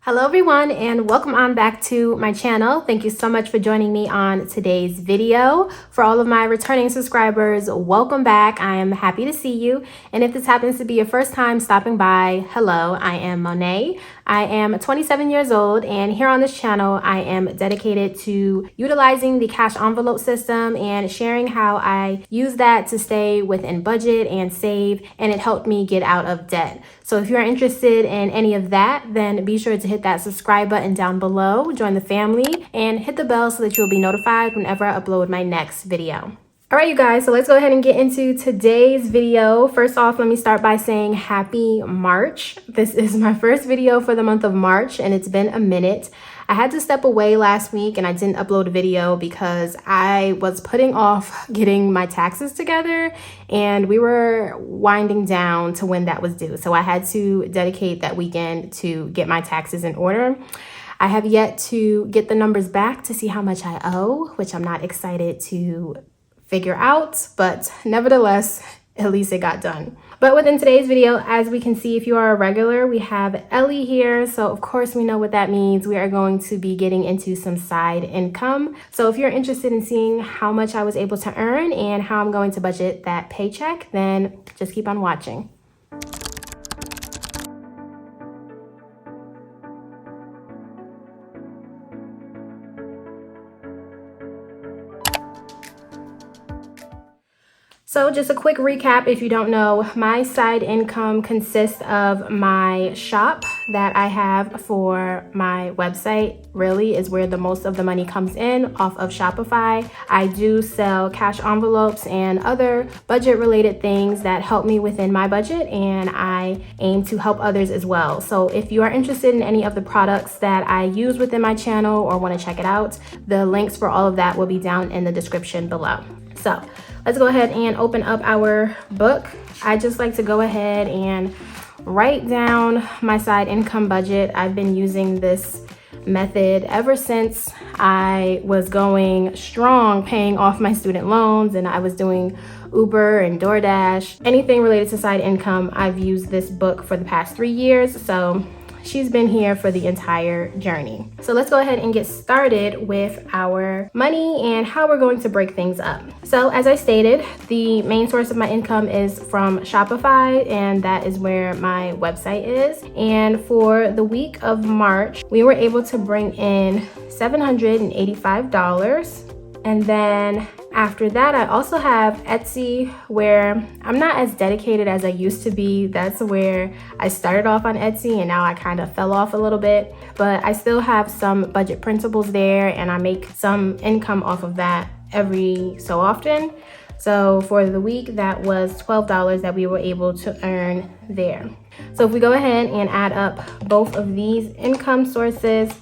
Hello everyone and welcome on back to my channel. Thank you so much for joining me on today's video. For all of my returning subscribers, welcome back. I am happy to see you. And if this happens to be your first time stopping by, hello, I am Monet. I am 27 years old and here on this channel, I am dedicated to utilizing the cash envelope system and sharing how I use that to stay within budget and save, and it helped me get out of debt. So if you're interested in any of that, then be sure to hit that subscribe button down below, join the family, and hit the bell so that you'll be notified whenever I upload my next video. All right, you guys, so let's go ahead and get into today's video. First off, let me start by saying happy March. This is my first video for the month of March, and it's been a minute. I had to step away last week and I didn't upload a video because I was putting off getting my taxes together and we were winding down to when that was due. So I had to dedicate that weekend to get my taxes in order. I have yet to get the numbers back to see how much I owe, which I'm not excited to figure out, but nevertheless, at least it got done. But within today's video, as we can see, if you are a regular, we have Ellie here. So of course we know what that means. We are going to be getting into some side income. So if you're interested in seeing how much I was able to earn and how I'm going to budget that paycheck, then just keep on watching. So just a quick recap, if you don't know, my side income consists of my shop that I have for my website. Really is where the most of the money comes in off of Shopify. I do sell cash envelopes and other budget related things that help me within my budget, and I aim to help others as well. So if you are interested in any of the products that I use within my channel or want to check it out, the links for all of that will be down in the description below. So let's go ahead and open up our book. I just like to go ahead and write down my side income budget. I've been using this method ever since I was going strong paying off my student loans and I was doing Uber and DoorDash. Anything related to side income, I've used this book for the past 3 years. So she's been here for the entire journey. So let's go ahead and get started with our money and how we're going to break things up. So as I stated, the main source of my income is from Shopify, and that is where my website is. And for the week of March, we were able to bring in $785. And then after that, I also have Etsy, where I'm not as dedicated as I used to be. That's where I started off on Etsy and now I kind of fell off a little bit, but I still have some budget principles there and I make some income off of that every so often. So for the week, that was $12 that we were able to earn there. So if we go ahead and add up both of these income sources,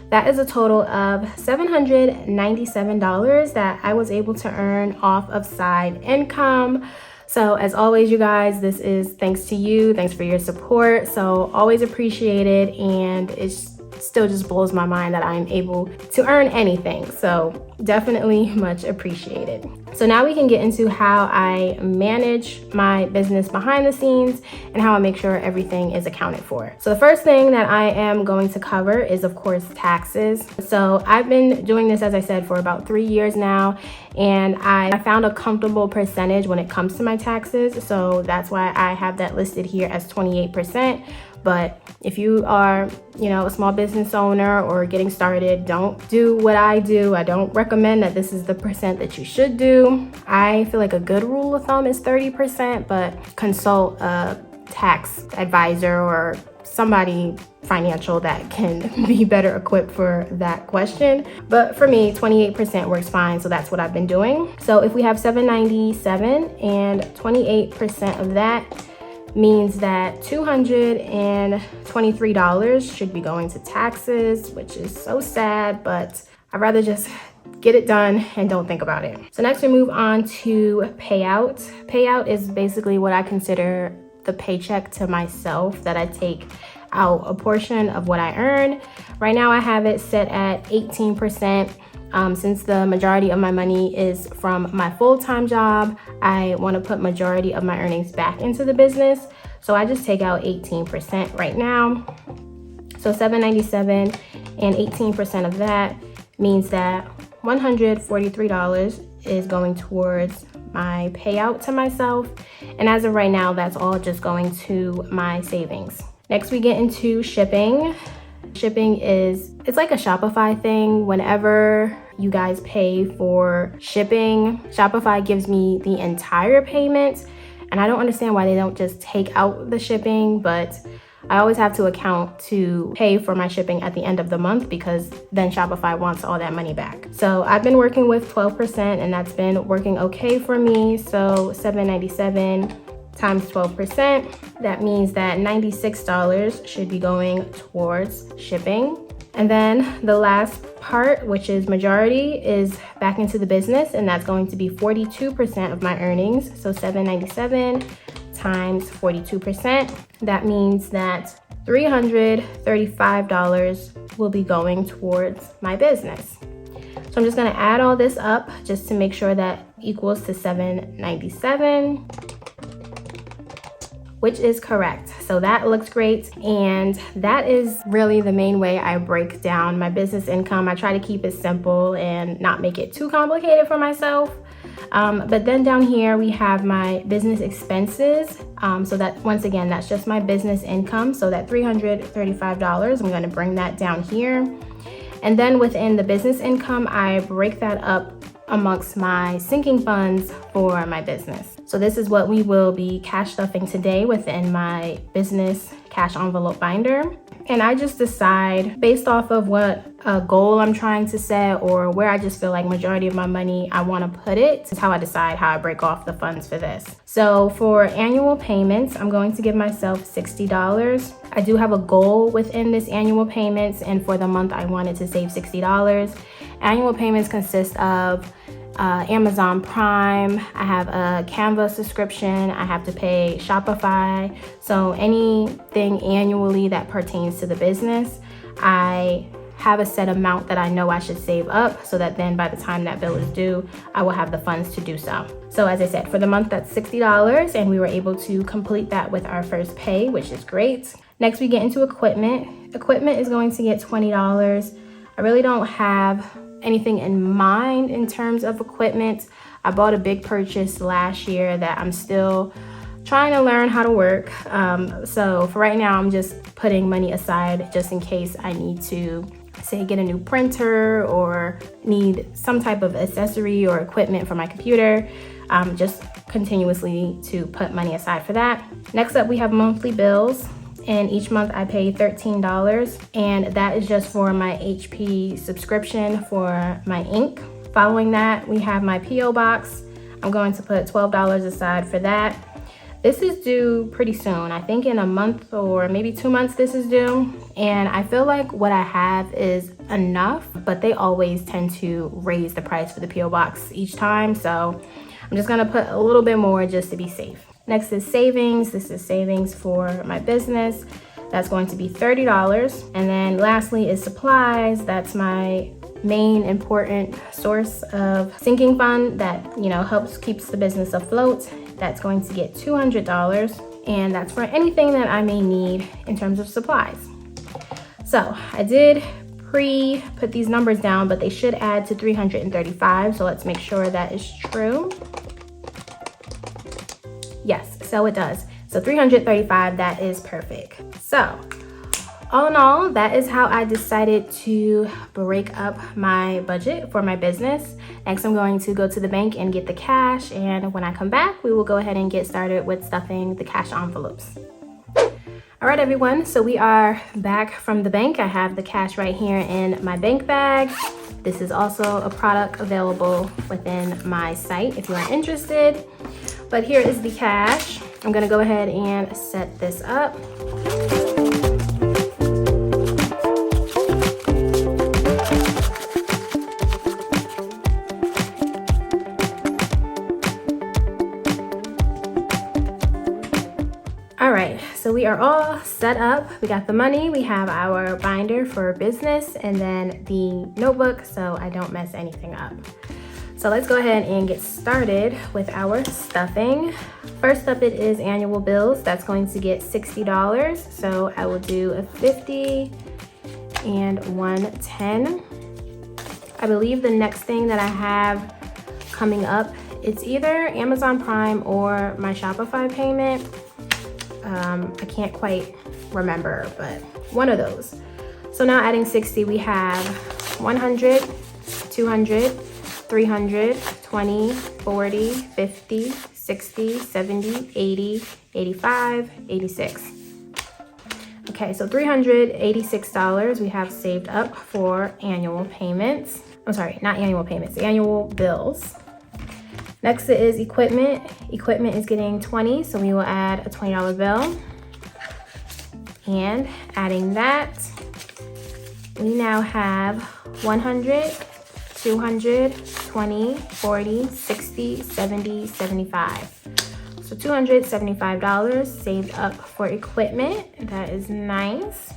that is a total of $797 that I was able to earn off of side income. So as always, you guys, this is thanks to you. Thanks for your support. So always appreciate it. And it's still just blows my mind that I'm able to earn anything. So definitely much appreciated. So now we can get into how I manage my business behind the scenes and how I make sure everything is accounted for. So the first thing that I am going to cover is, of course, taxes. So I've been doing this, as I said, for about 3 years now, and I found a comfortable percentage when it comes to my taxes. So that's why I have that listed here as 28%. But if you are, a small business owner or getting started, don't do what I do. I don't recommend that this is the percent that you should do. I feel like a good rule of thumb is 30%, but consult a tax advisor or somebody financial that can be better equipped for that question. But for me, 28% works fine. So that's what I've been doing. So if we have $797 and 28% of that, means that $223 should be going to taxes, which is so sad, but I'd rather just get it done and don't think about it. So next we move on to payout. Payout is basically what I consider the paycheck to myself, that I take out a portion of what I earn. Right now I have it set at 18%. Since the majority of my money is from my full-time job, I want to put majority of my earnings back into the business. So I just take out 18% right now. So $7.97 and 18% of that means that $143 is going towards my payout to myself. And as of right now, that's all just going to my savings. Next, we get into shipping. Shipping it's like a Shopify thing. Whenever you guys pay for shipping, Shopify gives me the entire payment. And I don't understand why they don't just take out the shipping, but I always have to account to pay for my shipping at the end of the month because then Shopify wants all that money back. So I've been working with 12% and that's been working okay for me. So $7.97 times 12%, that means that $96 should be going towards shipping. And then the last part, which is majority, is back into the business, and that's going to be 42% of my earnings. So $7.97 times 42%. That means that $335 will be going towards my business. So I'm just gonna add all this up just to make sure that equals to $797, which is correct. So that looks great. And that is really the main way I break down my business income. I try to keep it simple and not make it too complicated for myself. But then down here we have my business expenses. So that, once again, that's just my business income. So that $335, I'm gonna bring that down here. And then within the business income, I break that up amongst my sinking funds for my business. So this is what we will be cash stuffing today within my business cash envelope binder. And I just decide based off of what goal I'm trying to set or where I just feel like majority of my money I want to put it. This is how I decide how I break off the funds for this. So for annual payments, I'm going to give myself $60. I do have a goal within this annual payments, and for the month I wanted to save $60. Annual payments consist of Amazon Prime, I have a Canva subscription, I have to pay Shopify. So anything annually that pertains to the business, I have a set amount that I know I should save up so that then by the time that bill is due, I will have the funds to do so. So as I said, for the month, that's $60, and we were able to complete that with our first pay, which is great. Next, we get into equipment. Equipment is going to get $20. I really don't have anything in mind in terms of equipment. I bought a big purchase last year that I'm still trying to learn how to work. So for right now, I'm just putting money aside just in case I need to, say, get a new printer or need some type of accessory or equipment for my computer. Just continuously to put money aside for that. Next up, we have monthly bills. And each month I pay $13, and that is just for my HP subscription for my ink. Following that, we have my PO box. I'm going to put $12 aside for that. This is due pretty soon. I think in a month or maybe 2 months this is due. And I feel like what I have is enough, but they always tend to raise the price for the PO box each time. So I'm just gonna put a little bit more just to be safe. Next is savings. This is savings for my business. That's going to be $30. And then lastly is supplies. That's my main important source of sinking fund that, helps keeps the business afloat. That's going to get $200. And that's for anything that I may need in terms of supplies. So I did put these numbers down, but they should add to 335. So let's make sure that is true. Yes, so it does. So 335, that is perfect. So all in all, that is how I decided to break up my budget for my business. Next, I'm going to go to the bank and get the cash. And when I come back, we will go ahead and get started with stuffing the cash envelopes. All right, everyone, so we are back from the bank. I have the cash right here in my bank bag. This is also a product available within my site if you are interested. But here is the cash. I'm gonna go ahead and set this up. All right, so we are all set up. We got the money, we have our binder for business, and then the notebook so I don't mess anything up. So let's go ahead and get started with our stuffing. First up, it is annual bills. That's going to get $60. So I will do a 50 and one 10. I believe the next thing that I have coming up, it's either Amazon Prime or my Shopify payment. I can't quite remember, but one of those. So now adding 60, we have 100, 200, 300, 20, 40, 50, 60, 70, 80, 85, 86. Okay, so $386 we have saved up for annual payments. I'm sorry, not annual payments, annual bills. Next is equipment. Equipment is getting 20, so we will add a $20 bill. And adding that, we now have 100, 200, 20, 40, 60, 70, 75. So $275 saved up for equipment. That is nice.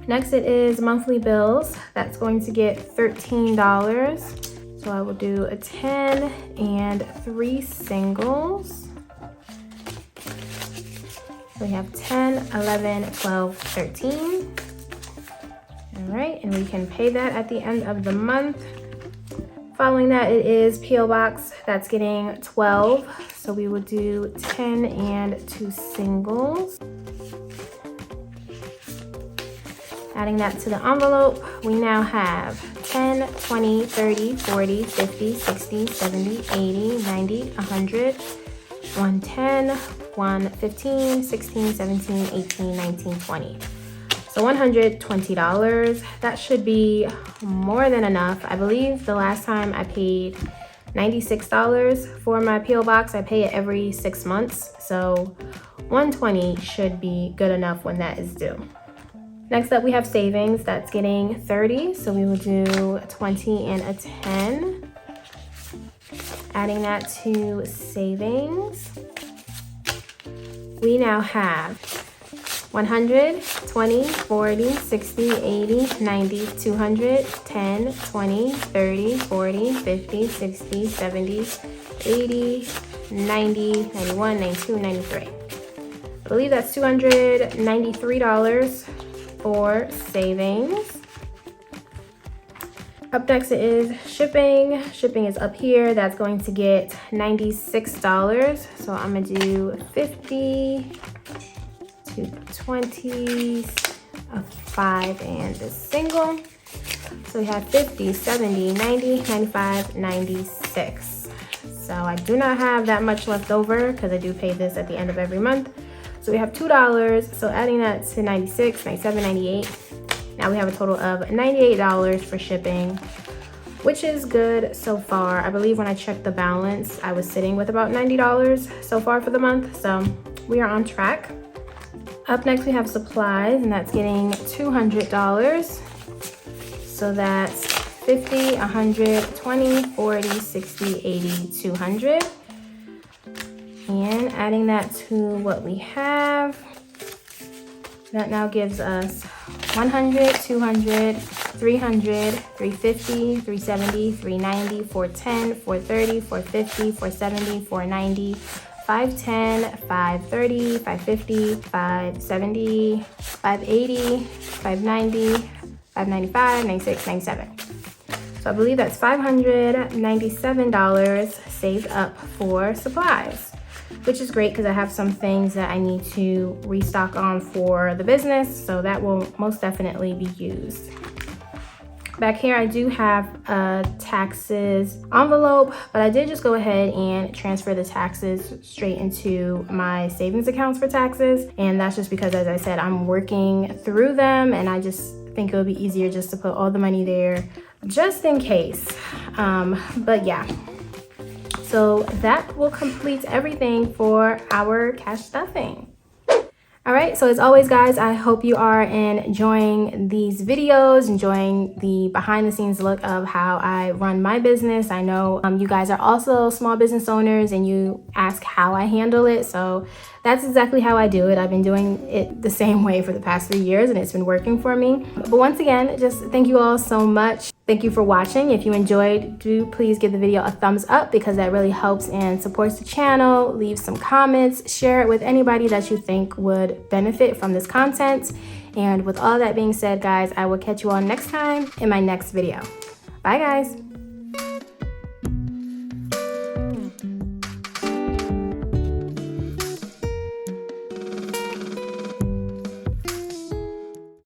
Next it is monthly bills. That's going to get $13. So I will do a 10 and 3 singles. So we have 10, 11, 12, 13. All right, and we can pay that at the end of the month. Following that, it is P.O. Box. That's getting 12. So we will do 10 and 2 singles. Adding that to the envelope, we now have 10, 20, 30, 40, 50, 60, 70, 80, 90, 100, 110, 115, 16, 17, 18, 19, 20. So $120. That should be more than enough. I believe the last time I paid $96 for my P.O. Box. I pay it every 6 months. So $120 should be good enough when that is due. Next up, we have savings. That's getting 30. So we will do a 20 and a 10. Adding that to savings. We now have 100, 20, 40, 60, 80, 90, 200, 10, 20, 30, 40, 50, 60, 70, 80, 90, 91, 92, 93. I believe that's $293 for savings. Up next is shipping. Shipping is up here. That's going to get $96. So I'm gonna do 50, 20, a 5 and a single. So we have 50, 70, 90, 95, 96. So I do not have that much left over because I do pay this at the end of every month. So we have $2. So adding that to 96, 97, 98. Now we have a total of $98 for shipping, which is good so far. I believe when I checked the balance, I was sitting with about $90 so far for the month. So we are on track. Up next, we have supplies, and that's getting $200. So that's 50, 100, 20, 40, 60, 80, 200. And adding that to what we have, that now gives us 100, 200, 300, 350, 370, 390, 410, 430, 450, 470, 490, 510, 530, 550, 570, 580, 590, 595, 96, 97. So I believe that's $597 saved up for supplies, which is great because I have some things that I need to restock on for the business, so that will most definitely be used. Back here, I do have a taxes envelope, but I did just go ahead and transfer the taxes straight into my savings accounts for taxes. And that's just because, as I said, I'm working through them, and I just think it would be easier just to put all the money there just in case. But yeah. So that will complete everything for our cash stuffing. All right, so as always, guys, I hope you are enjoying these videos, enjoying the behind the scenes look of how I run my business. I know you guys are also small business owners and you ask how I handle it. So that's exactly how I do it. I've been doing it the same way for the past 3 years and it's been working for me. But once again, just thank you all so much Thank you for watching. If you enjoyed, do please give the video a thumbs up because that really helps and supports the channel. Leave some comments, share it with anybody that you think would benefit from this content. And with all that being said, guys, I will catch you all next time in my next video. Bye, guys.